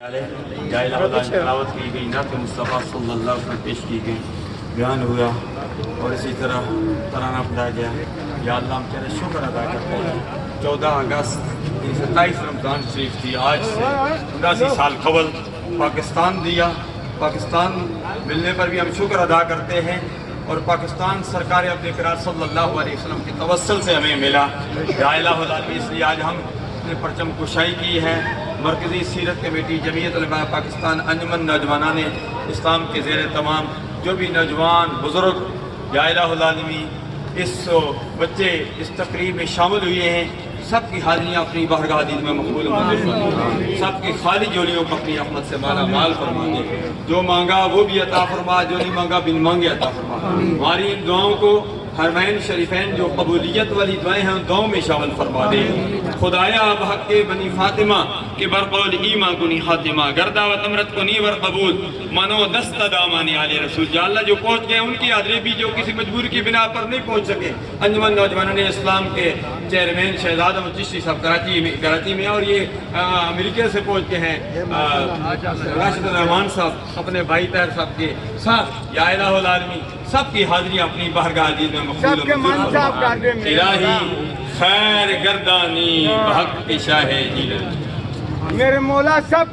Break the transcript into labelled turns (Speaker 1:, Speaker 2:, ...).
Speaker 1: تلاوت کی گئی، نعت مصطفیٰ صلی اللہ علیہ وسلم پیش کی گئی، بیان ہوا اور اسی طرح ترانہ پڑھایا گیا۔ یا اللہ ہم تیرا شکر ادا کرتے ہیں۔ 14 اگست 27 رمضان شریف تھی، آج سے 79 سال قبل پاکستان دیا۔ پاکستان ملنے پر بھی ہم شکر ادا کرتے ہیں، اور پاکستان سرکار اپنے اقرار صلی اللہ علیہ وسلم کے توسل سے ہمیں ملا۔ یا الہ العالمین، اس لیے آج ہم نے پرچم کشائی کی ہے۔ مرکزی سیرت کمیٹی جمعیت علماء پاکستان انجمن نوجوانان اسلام کے زیر تمام جو بھی نوجوان بزرگ یا الہ العالمین اس بچے اس تقریب میں شامل ہوئے ہیں، سب کی حاضریاں اپنی بارگاہ عزیز میں مقبول منظور فرما، سب کی خالی جولیوں کو اپنی رحمت سے مالا مال فرما دے۔ جو مانگا وہ بھی عطا فرما، جو نہیں مانگا بن مانگے عطا فرما۔ ہماری ان دعاؤں کو حرمین شریفین جو قبولیت والی دعائیں ہیں ان دعاؤں میں شامل فرما دے۔ خدایا اب حق کے بنی فاطمہ کے برقول ایماں کنی خاتمہ، گردہ و تمرت کنی ور قبول، منو دست دامانی آل رسول۔ یا اللہ جو پہنچ گئے ان کی حاضری بھی جو کسی مجبوری کی بنا پر نہیں پہنچ سکے، انجمن نوجوانان اسلام کے چیئرمین شہزاد احمد چشتی صاحب کراچی میں، اور یہ امریکہ سے پہنچ کے ہیں راشد الرحمان صاحب اپنے بھائی طاہر صاحب کے ساتھ۔ یا الہ العالمین سب کی حاضریاں اپنی بارگاہ عزیز میں مقبول الہی خیر گردانی بحق کے شاہ جیلن۔
Speaker 2: میرے مولا سب